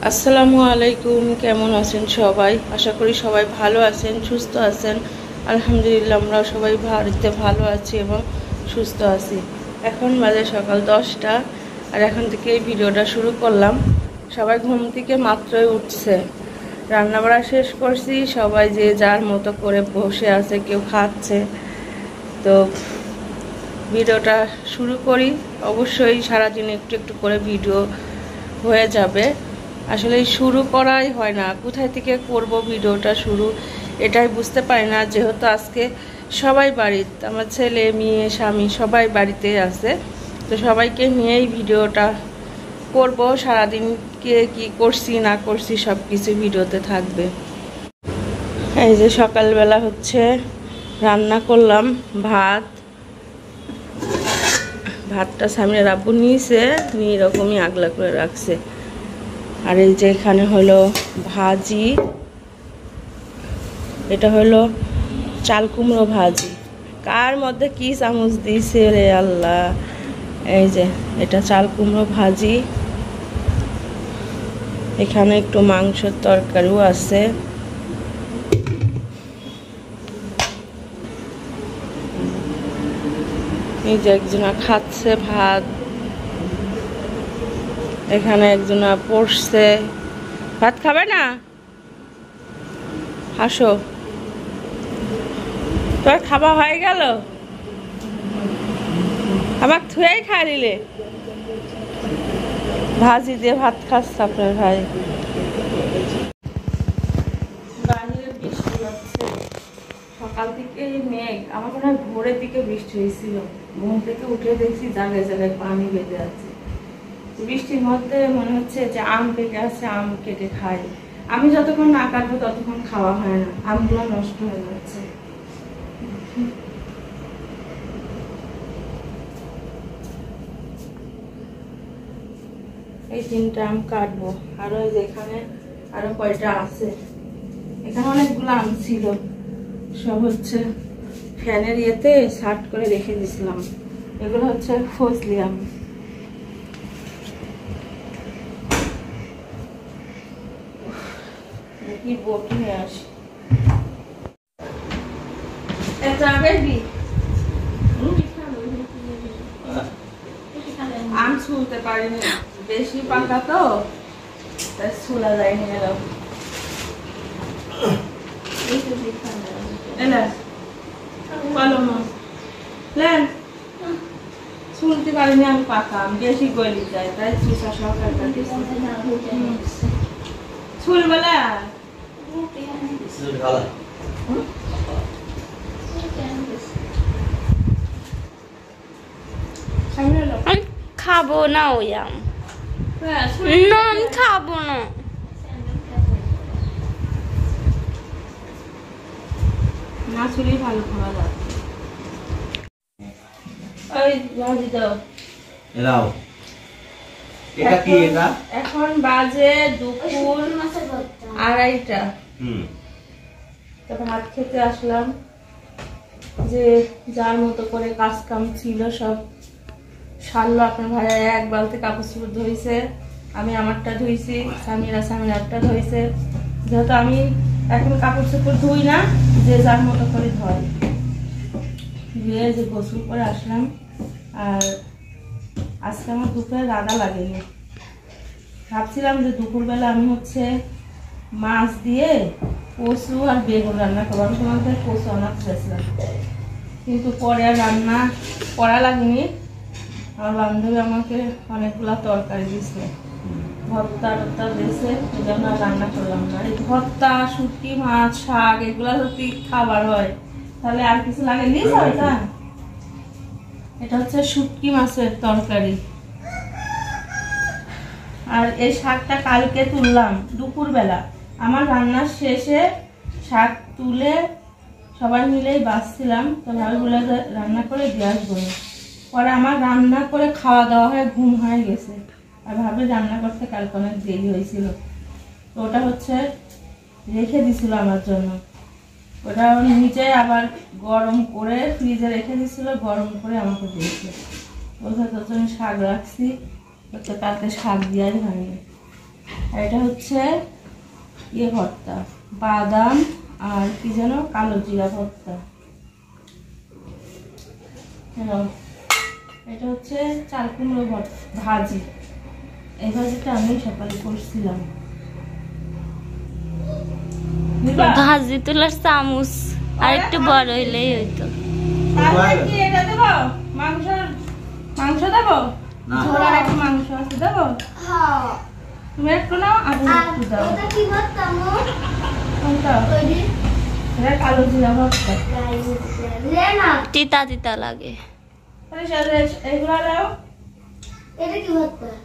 আসসালামু আলাইকুম। কেমন আছেন সবাই? আশা করি সবাই ভালো আছেন, সুস্থ আছেন। আলহামদুলিল্লাহ আমরা সবাই বাড়িতে ভালো আছি এবং সুস্থ আছি। এখন বাজে সকাল 10টা আর এখন থেকে এই ভিডিওটা শুরু করলাম। সবাই ঘুম থেকে মাত্রই উঠছে, রান্নাবাড়া শেষ করছি, সবাই যে যার মতো করে বসে আছে, কেউ খাচ্ছে। তো ভিডিওটা শুরু করি। অবশ্যই সারাদিন একটু একটু করে ভিডিও হয়ে যাবে। আসলে শুরু করাই হয় না, কোথায় থেকে করব ভিডিওটা শুরু এটাই বুঝতে পারি না। যেহেতু আজকে সবাই বাড়িতে, আমার ছেলে মেয়ে স্বামী সবাই বাড়িতে আছে, তো সবাইকে নিয়েই ভিডিওটা করব। সারাদিন কে কি করছি না করছি সব কিছু ভিডিওতে থাকবে। এই যে সকালবেলা হচ্ছে রান্না করলাম ভাতটা সামনে রাব্বু নিয়েছে, নিয়ে এরকমই আগলা করে রাখছে। আর এই যে এখানে হলো ভাজি, এটা হলো চাল কুমড়ো ভাজি। কার মধ্যে কি চামচ দিয়েছে রে আল্লাহ। এই যে এটা চাল কুমড়ো ভাজি, এখানে একটু মাংসের তরকারিও আছে। এই যে একজনা খাচ্ছে ভাত, এখানে একজনা পড়ছে। ভাত খাবে না? হাসো, তোর খাওয়া হয়ে গেল? আমার থুয়েই খাই নিলে। ভাজি দিয়ে ভাত খাচ্ছে আপনার ভাই। বাইরে বৃষ্টি হচ্ছে সকাল থেকে, মেঘ। আমার মনে হয় ভোরের দিকে বৃষ্টি হয়েছিল। ঘুম থেকে উঠে দেখছি জায়গায় জায়গায় পানি বেঁধে আছে। বৃষ্টির মধ্যে মনে হচ্ছে যে আম পেকে আছে, আম কেটে খাই। আমি যতক্ষণ না কাটবো ততক্ষণ খাওয়া হয় না, আমগুলো নষ্ট হয়ে যাচ্ছে। এই 3টা আম কাটবো, আরো যেখানে আরো কয়টা আছে। এখানে অনেকগুলো আম ছিল, সব হচ্ছে ফ্যানের ইয়েতে সার্ট করে রেখে দিয়েছিলাম। এগুলো হচ্ছে ফজলি আম। কি বটি নিয়ে আসি, আম ছুলতে পারিনি, বেশি পাকা তো তাই ছুলা যায়নি। ছুলতে পারিনি আমি, পাকা আম বেশি গলি যায় তাই চুষা সরকার ছুল বলা। আমি খাবো না ওই আম, না আমি খাবো না। না ছুলেই ভালো খাওয়া যায়। ওই ভাজি দাও। এলাও। এটা কি এটা? এখন বাজে দুপুর 2:30। তো ভাত খেতে আসলাম। যে যার মতো করে কাজ কাম ছিল সব সারলো। আপনার ভাইয়া 1 বালতি কাপড় চোপড় ধুইছে, আমি আমারটা ধুইছি, স্বামীরারটা ধুইছে। যেহেতু আমি এখন কাপড় চোপড় ধুই না, যে যার মতো করে ধয়। ধুয়ে যে গোসল করে আসলাম। আর আজকে আমার দুপুরে রাধা লাগেনি। ভাবছিলাম যে দুপুরবেলা আমি হচ্ছে মাছ দিয়ে কচু আর বেগুন রান্না করবো। আমি তোমাদের কচু আনাতে চাইছিলাম, কিন্তু পরে আর রান্না করা লাগেনি। আমার বান্ধবী আমাকে অনেকগুলা তরকারি দিয়েছে, ভর্তা টর্তা দিয়েছে, এই জন্য আর রান্না করলাম না। এই ভর্তা, শুটকি মাছ, শাক এগুলা যদি খাবার হয় তাহলে আর কিছু লাগে নি। এটা হচ্ছে শুটকি মাছের তরকারি। আর এই শাকটা কালকে তুললাম দুপুরবেলা। আমার রান্নার শেষে শাক তুলে সবাই মিলেই বাছছিলাম, তো ভাবিগুলো রান্না করে দিয়ে আসবো। পরে আমার রান্না করে খাওয়া দাওয়া হয়ে ঘুম হয়ে গেছে, আর ভাবে রান্না করতে কালকে অনেক দেরি হয়েছিল। তো ওটা হচ্ছে রেখে দিছিল আমার জন্য। ওটা নিচে আবার গরম করে ফ্রিজে রেখে দিছিল, গরম করে আমাকে দিয়েছে। ওটা তোর জন্য শাক রাখছি, তাতে শাক দিয়াই হয়নি। আর এটা হচ্ছে ইয়ে ভর্তা, বাদাম আর কি যেন কালো জিরা ভর্তা। এটা হচ্ছে চাল কুমড়ো ভাজি। এই ভাজিটা আমি সকালে করছিলাম। ভাজি তোলার চামচ আর একটু বড় হইলেই হইতো। কি এটা দেবো? মাংস দেবো? ঝোল আর একটু মাংস আছে দেবো? তুমি একটু নাও, আমি একটু দাও। কোনটা? এটা কালো জিরা ভর্তা। তিতা তিতা লাগে। এইগুলা দাও।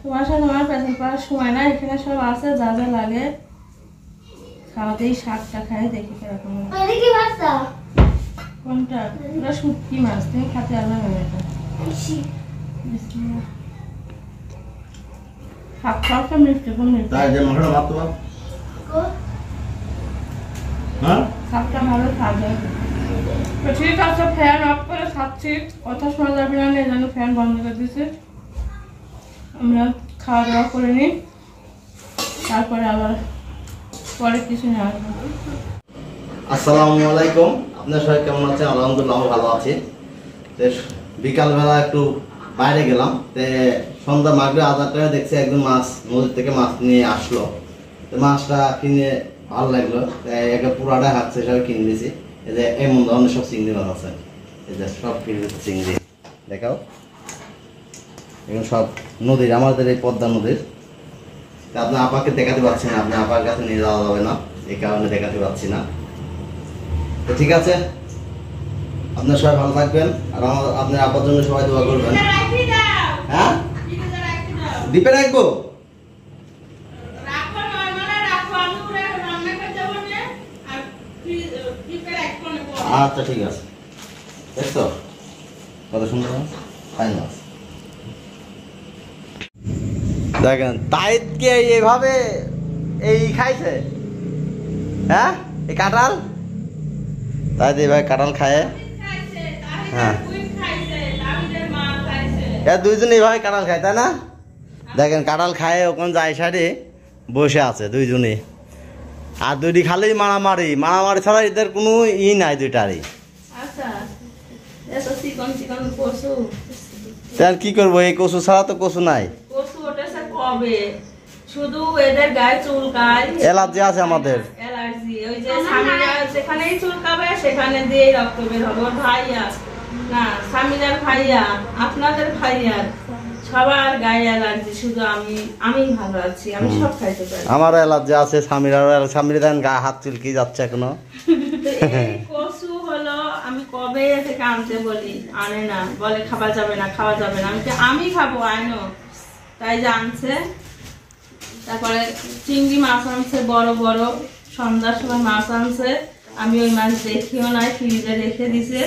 তোমার সাথে আমার পেছন করার সময় না, এখানে সব আছে যা যা লাগে। খাওয়াতেই শাকটা খাই, দেখি কিরকম। কোনটা? ওটা শুটকি মাছ, তুমি খাতে পারবে না এটা। শাক খাওয়াটা মিষ্টি কোন মিষ্টি? শাকটা ভালো খাবে। তো ঠিক আছে, ফ্যান অফ করে খাচ্ছি, কথা শোনা যাবে না, এই জন্য ফ্যান বন্ধ করে দিচ্ছি। আমরা খাওয়া দাওয়া করে নিই, তারপরে আবার পরে কিছু না। আসসালামু আলাইকুম, আপনার সবাই কেমন আছেন? আলহামদুলিল্লাহ ভালো আছি। বিকালবেলা একটু বাইরে গেলাম, সন্ধ্যা মাগরিব আজান করে দেখছি একজন মাছ নদী থেকে মাছ নিয়ে আসলো। মাছটা কিনে ভালো লাগলো, একে পুরাটা হাঁটছে সবাই কিনে দিয়েছি। এই যে এমন ধরনের সব চিংড়ি মাছ আছে, এই যে সব কিনে দিচ্ছে চিংড়ি। দেখাও, এগুলো সব নদীর, আমাদের এই পদ্মা নদীর। আপনার আপাকে দেখাতে পারছি না, আপনি আপার কাছে নিয়ে যাওয়া যাবে না, এই কারণে দেখাতে পারছি না। তো ঠিক আছে, আপনার সবাই ভালো থাকবেন, আর আপনার আপার জন্য সবাই দোয়া করবেন। হ্যাঁ, ডিপে রাখবো। আচ্ছা ঠিক আছে, দেখছো কত সুন্দর ফাইন মাছ। দেখেন তাইতকে এইভাবে এই খাইছে, হ্যাঁ এই কাঁঠাল, তাই এইভাবে কাঁঠাল খায়। হ্যাঁ, দুইজন এইভাবে কাঁঠাল খায়, তাই না? দেখেন কাঁঠাল খায়, ওখানে যায় সাইডে বসে আছে দুইজনে, আর দুইটি খালেই মারামারি ছাড়া এদের কোনো ই নাই দুইটারই। কি করবো, এই কচু ছাড়া তো কচু নাই। শুধু এদের গায়ে চুলকায়, অ্যালার্জি আছে আমাদের। অ্যালার্জি, ওই যে স্বামীরা যেখানেই চুলকাবে সেখানে দিয়েই রক্ত বের হবে। ওর ভাইয়া না, স্বামীরার ভাইয়া, আপনাদের ভাইয়ার সবার গায়ে অ্যালার্জি, শুধু আমি ভালো আছি, আমি সব খাইতে পারি। আমার অ্যালার্জি আছে, স্বামীরা দেন গায়ে হাত চুলকি যাচ্ছে এখনো। কচু হলো, আমি কবে থেকে আনতে বলি, আনে না, বলে খাওয়া যাবে না। আমি খাবো, আনো, তাই যে আনছে। তারপরে চিংড়ি মাছ আনছে বড় বড়, সন্ধ্যার সময় মাছ আনছে, আমি ওই মাছ দেখিও নাই, ফ্রিজে রেখে দিছে।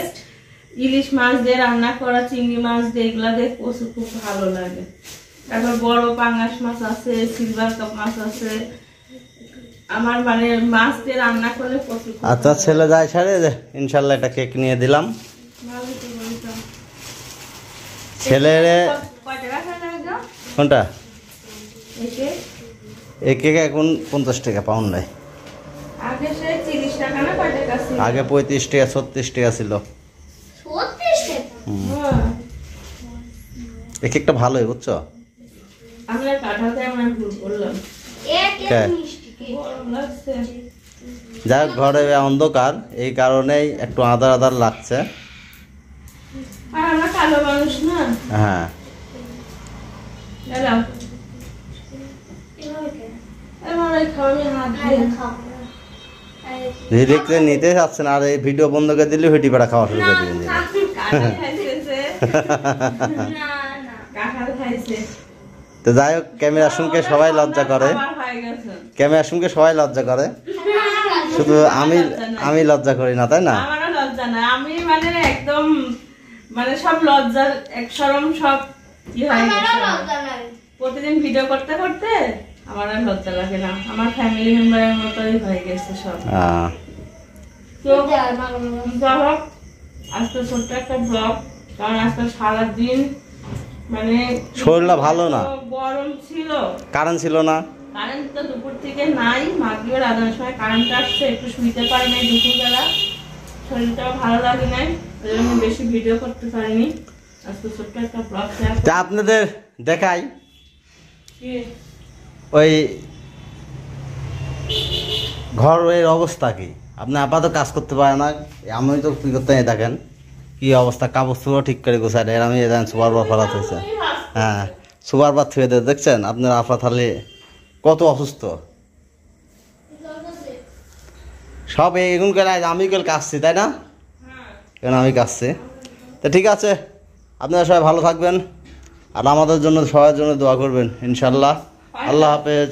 ইলিশ মাছ দিয়ে রান্না করা, চিংড়ি মাছ দিয়ে, এগুলা দিয়ে কচু খুব ভালো লাগে। তারপর বড় পাঙ্গাস মাছ আছে, সিলভার কাপ মাছ আছে। আমার মানে মাছ দিয়ে রান্না করলে কচু। আচ্ছা, ছেলে যায় সারে, ইনশাল্লাহ একটা কেক নিয়ে দিলাম ছেলের। কোনটা? এই কেক এখন 50 টাকা পাউন্ড নাই, আগে 35 টাকা 36 টাকা ছিল। এই কেকটা ভালোই, বুঝছো? যাই হোক, ঘরে অন্ধকার, এই কারণেই একটু আধার লাগছে। হ্যাঁ, ডিরেক্টলি নিতে চাচ্ছেন, আর এই ভিডিও বন্ধ করে দিলে হেঁটি পেড়া খাওয়া শুরু করে দিবেন। তো যাই হোক, ক্যামেরার সঙ্গে সবাই লজ্জা করে, শুধু আমি লজ্জা করি না, তাই না? লজ্জা না, আমি মানে একদম মানে সব লজ্জার এক শরম সব কি হয়ে গেছে। প্রতিদিন ভিডিও করতে করতে আমার আর লজ্জা লাগে না, আমার ফ্যামিলি মেম্বারের মতোই হয়ে গেছে সব। তো আজকে ছোট্ট একটা ব্লগ, কারণ আজকে সারাদিন মানে শরীরটা ভালো না, গরম ছিল, কারেন্ট ছিল না, কারেন্ট তো দুপুর থেকে নাই, মাগরিবের আজানের সময় কারেন্ট আসছে, একটু শুইতে পারি নাই দুপুরবেলা, শরীরটাও ভালো লাগে নাই, ওই জন্য বেশি ভিডিও করতে পারিনি। আজকে ছোট্ট একটা ব্লগ শেয়ার তা আপনাদের দেখাই ওই ঘরের অবস্থা কি। আপনি আপাতত কাজ করতে পারে না, আমি তো কি করতে দেখেন কি অবস্থা, কাপড় চোপড় ঠিক করে গোছায় দেয়। আমি সুপার বার ফেলাতে হয়েছে, হ্যাঁ সুপার বার থুয়ে দেয়, দেখছেন আপনার আপা তাহলে কত অসুস্থ। সব এগুন করে আমি কেউ কাশছি তাই না, কেন আমি কাশছি। তো ঠিক আছে, আপনারা সবাই ভালো থাকবেন আর আমাদের জন্য সবার জন্য দোয়া করবেন ইনশাল্লাহ। আল্লাহ হাফেজ।